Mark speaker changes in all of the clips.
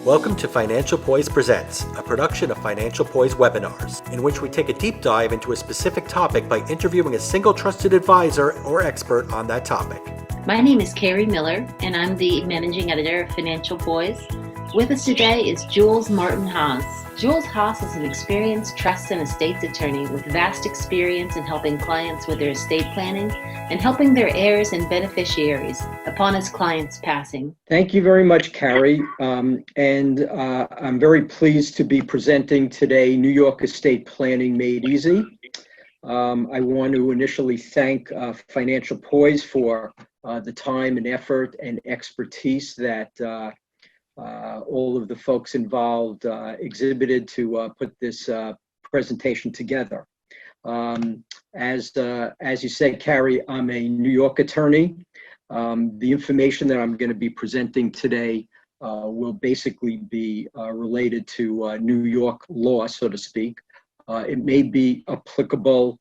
Speaker 1: Welcome to Financial Poise Presents, a production of Financial Poise webinars, in which we take a deep dive into a specific topic by interviewing a single trusted advisor or expert on that topic.
Speaker 2: My name is Carrie Miller, and I'm the managing editor of Financial Poise. With us today is Jules Martin Haas. Jules Haas is an experienced trust and estates attorney with vast experience in helping clients with their estate planning and helping their heirs and beneficiaries upon his clients' passing.
Speaker 3: Thank you very much, Carrie. I'm very pleased to be presenting today New York Estate Planning Made Easy. I want to initially thank Financial Poise for the time and effort and expertise that all of the folks involved exhibited to put this presentation together. As you said, Carrie, I'm a New York attorney. The information that I'm going to be presenting today will basically be related to New York law, so to speak. It may be applicable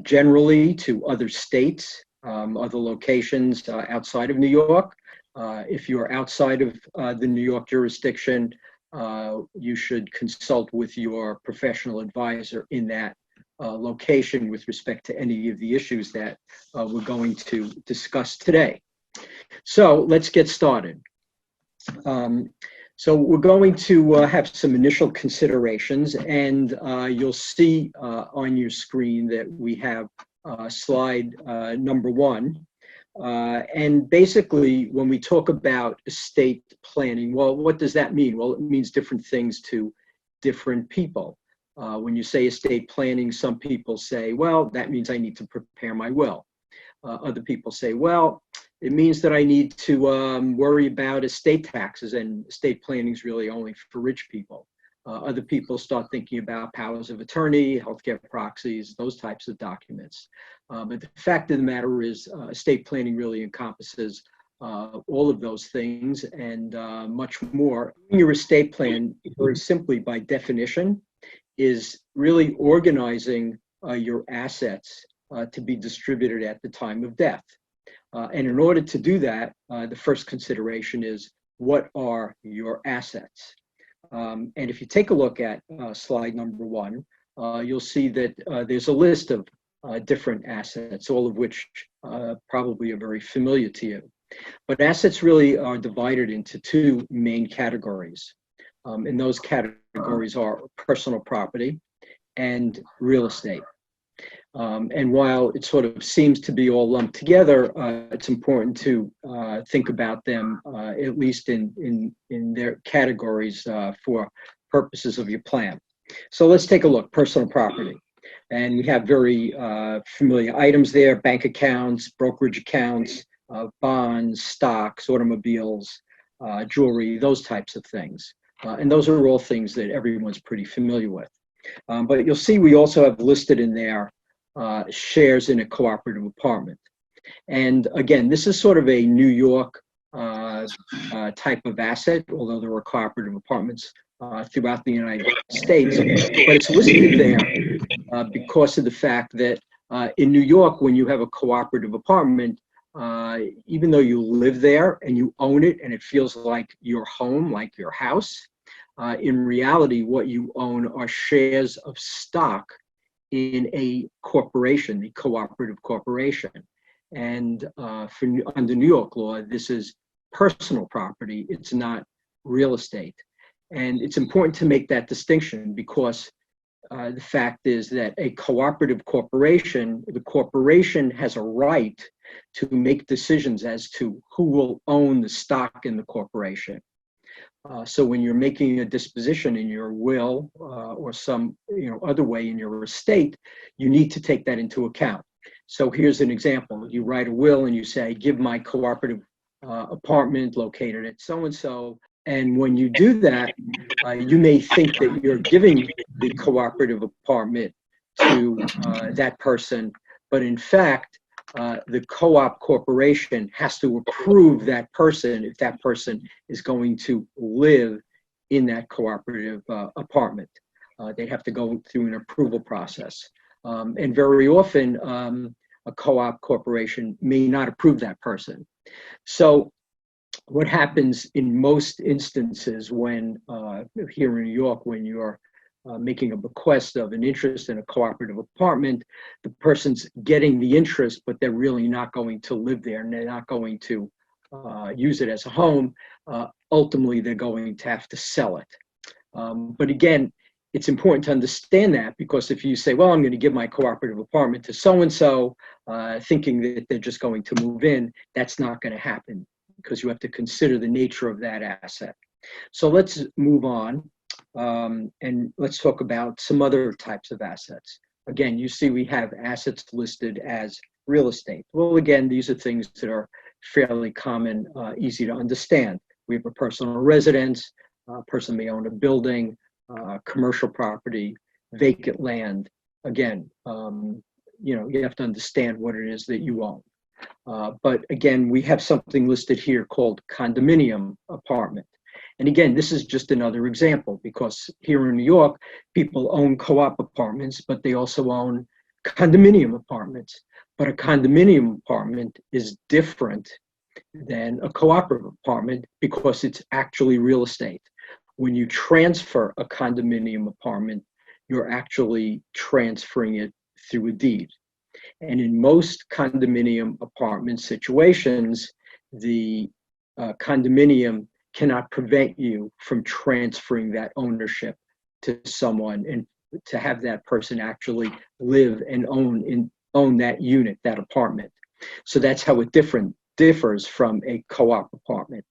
Speaker 3: generally to other states, other locations outside of New York. If you're outside of the New York jurisdiction, you should consult with your professional advisor in that location with respect to any of the issues that we're going to discuss today. So let's get started. So we're going to have some initial considerations, and you'll see on your screen that we have slide number 1. And basically, when we talk about estate planning, well, what does that mean? Well, it means different things to different people. When you say estate planning, some people say, well, that means I need to prepare my will. Other people say, well, it means that I need to worry about estate taxes, and estate planning is really only for rich people. Other people start thinking about powers of attorney, healthcare proxies, those types of documents. But the fact of the matter is estate planning really encompasses all of those things and much more. Your estate plan, very simply by definition, is really organizing your assets to be distributed at the time of death. And in order to do that, the first consideration is, what are your assets? And if you take a look at slide number 1, you'll see that there's a list of different assets, all of which probably are very familiar to you. But assets really are divided into 2 main categories. And those categories are personal property and real estate. And while it sort of seems to be all lumped together, it's important to think about them, at least in their categories for purposes of your plan. So let's take a look, personal property. And we have very familiar items there: bank accounts, brokerage accounts, bonds, stocks, automobiles, jewelry, those types of things. And those are all things that everyone's pretty familiar with. But you'll see we also have listed in there shares in a cooperative apartment. And again, this is sort of a New York type of asset, although there are cooperative apartments throughout the United States. But it's listed there because of the fact that in New York, when you have a cooperative apartment, even though you live there and you own it and it feels like your home, like your house, in reality, what you own are shares of stock in a corporation, the cooperative corporation. And under New York law, this is personal property. It's not real estate. And it's important to make that distinction because the fact is that a cooperative corporation, the corporation has a right to make decisions as to who will own the stock in the corporation. So when you're making a disposition in your will or some other way in your estate, you need to take that into account. So here's an example. You write a will and you say, give my cooperative apartment located at so-and-so. And when you do that, you may think that you're giving the cooperative apartment to that person, but in fact, the co-op corporation has to approve that person if that person is going to live in that cooperative apartment. They have to go through an approval process. And very often, a co-op corporation may not approve that person. So what happens in most instances when, here in New York, when you're making a bequest of an interest in a cooperative apartment, the person's getting the interest, but they're really not going to live there and they're not going to use it as a home. Ultimately, they're going to have to sell it. But again, it's important to understand that, because if you say, well, I'm going to give my cooperative apartment to so-and-so, thinking that they're just going to move in, that's not going to happen, because you have to consider the nature of that asset. So let's move on, and let's talk about some other types of assets. Again, you see we have assets listed as real estate. Well, again, these are things that are fairly common, easy to understand. We have a personal residence, a person may own a building, commercial property, vacant land. Again, you have to understand what it is that you own. But again, we have something listed here called condominium apartment. And again, this is just another example, because here in New York, people own co-op apartments, but they also own condominium apartments. But a condominium apartment is different than a cooperative apartment because it's actually real estate. When you transfer a condominium apartment, you're actually transferring it through a deed. And in most condominium apartment situations, the condominium cannot prevent you from transferring that ownership to someone and to have that person actually live and own that unit, that apartment. So that's how it differs from a co-op apartment.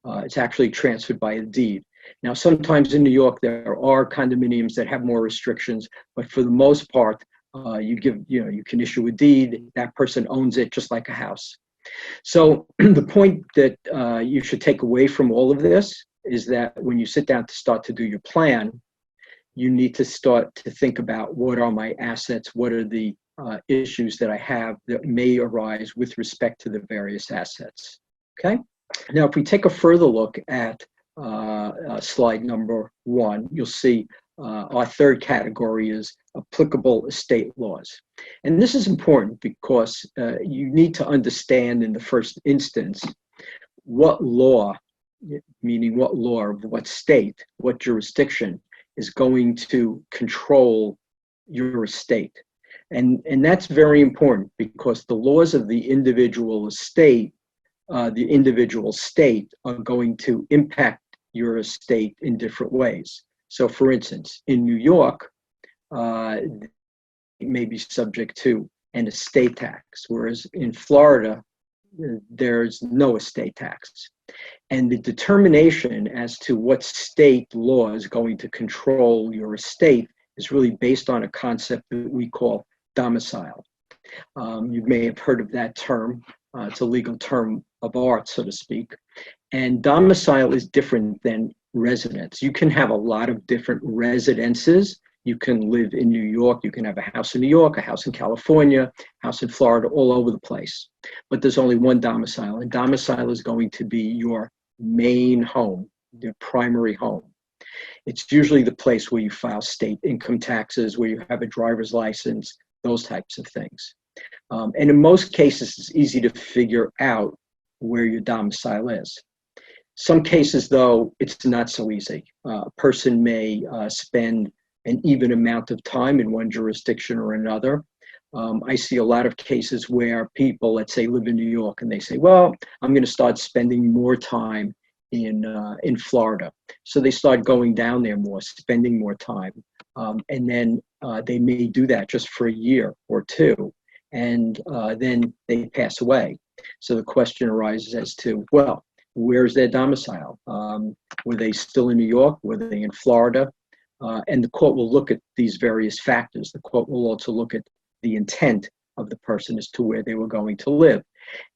Speaker 3: It's actually transferred by a deed. Now, sometimes in New York, there are condominiums that have more restrictions, but for the most part, you can issue a deed, that person owns it just like a house. So the point that you should take away from all of this is that when you sit down to start to do your plan, you need to start to think about, what are my assets? What are the issues that I have that may arise with respect to the various assets? Okay. Now, if we take a further look at slide number 1, you'll see our third category is applicable estate laws. And this is important because you need to understand in the first instance what law, meaning what law of what state, what jurisdiction is going to control your estate. And that's very important, because the laws of the individual estate, the individual state, are going to impact your estate in different ways. So for instance, in New York, it may be subject to an estate tax, whereas in Florida, there's no estate tax. And the determination as to what state law is going to control your estate is really based on a concept that we call domicile. You may have heard of that term. It's a legal term of art, so to speak. And domicile is different than residence. You can have a lot of different residences. You can live in New York. You can have a house in New York, a house in California, a house in Florida, all over the place. But there's only one domicile, and domicile is going to be your main home, your primary home. It's usually the place where you file state income taxes, where you have a driver's license, those types of things. And in most cases, it's easy to figure out where your domicile is. Some cases, though, it's not so easy. A person may spend an even amount of time in one jurisdiction or another. I see a lot of cases where people, let's say, live in New York, and they say, well, I'm going to start spending more time in Florida. So they start going down there more, spending more time. And then they may do that just for a year or two, and then they pass away. So the question arises as to, well, where's their domicile? Were they still in New York? Were they in Florida? And the court will look at these various factors. The court will also look at the intent of the person as to where they were going to live.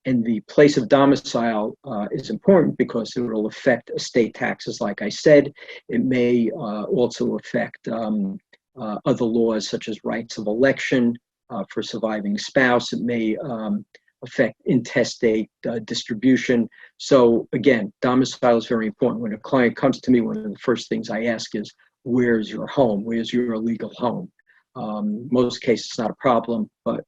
Speaker 3: And the place of domicile is important because it will affect estate taxes, like I said. It may also affect other laws, such as rights of election for surviving spouse. It may affect intestate distribution. So again, domicile is very important. When a client comes to me, one of the first things I ask is, where's your home? Where's your legal home? Most cases, it's not a problem, but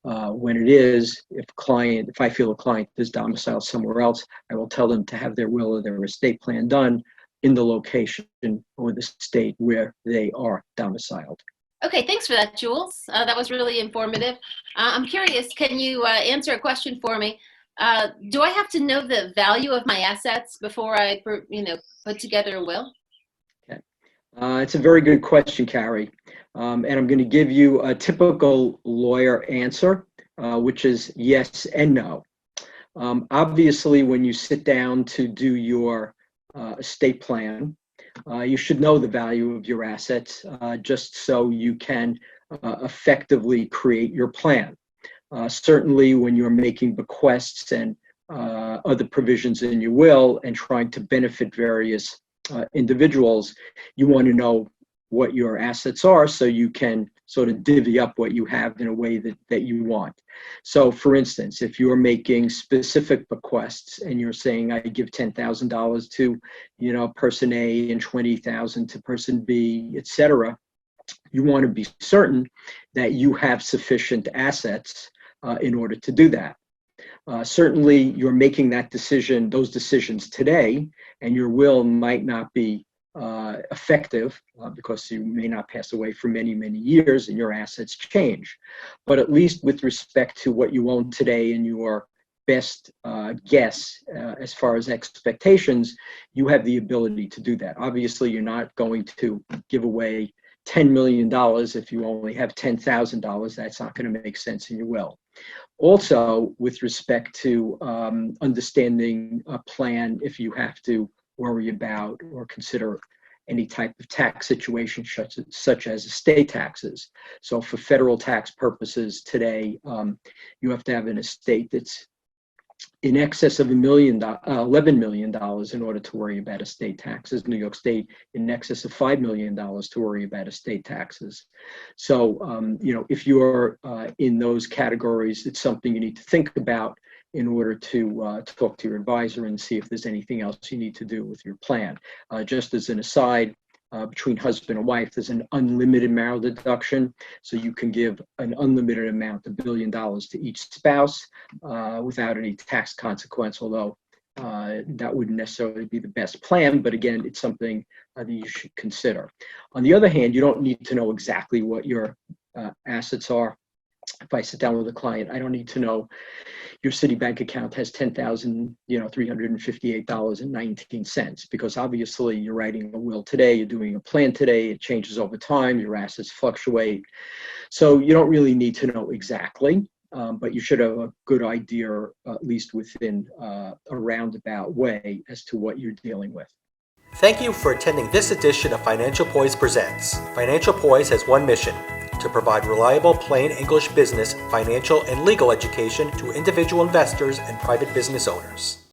Speaker 3: When it is, if I feel a client is domiciled somewhere else, I will tell them to have their will or their estate plan done in the location or the state where they are domiciled.
Speaker 2: Okay, thanks for that, Jules. That was really informative. I'm curious, can you answer a question for me? Do I have to know the value of my assets before I, put together a will?
Speaker 3: Okay. It's a very good question, Carrie. And I'm going to give you a typical lawyer answer, which is yes and no. Obviously, when you sit down to do your estate plan, you should know the value of your assets just so you can effectively create your plan. Certainly, when you're making bequests and other provisions in your will and trying to benefit various individuals, you want to know what your assets are so you can sort of divvy up what you have in a way that you want. So for instance, if you're making specific bequests and you're saying I give $10,000 to person A and $20,000 to person B, etc., you want to be certain that you have sufficient assets in order to do that. Certainly you're making those decisions today, and your will might not be effective because you may not pass away for many, many years and your assets change. But at least with respect to what you own today and your best guess as far as expectations, you have the ability to do that. Obviously, you're not going to give away $10 million if you only have $10,000. That's not going to make sense in your will. Also, with respect to understanding a plan, if you have to worry about or consider any type of tax situation such as estate taxes. So for federal tax purposes today, you have to have an estate that's in excess of $11 million in order to worry about estate taxes. New York State in excess of $5 million to worry about estate taxes. So, if you're in those categories, it's something you need to think about in order to talk to your advisor and see if there's anything else you need to do with your plan. Just as an aside, between husband and wife, there's an unlimited marital deduction. So you can give an unlimited amount, $1 billion to each spouse without any tax consequence, although that wouldn't necessarily be the best plan. But again, it's something that you should consider. On the other hand, you don't need to know exactly what your assets are. If I sit down with a client, I don't need to know your Citibank account has $10,358.19, because obviously you're writing a will today, you're doing a plan today, it changes over time, your assets fluctuate. So you don't really need to know exactly, but you should have a good idea, at least within a roundabout way, as to what you're dealing with.
Speaker 1: Thank you for attending this edition of Financial Poise Presents. Financial Poise has one mission: to provide reliable, plain English business, financial, and legal education to individual investors and private business owners.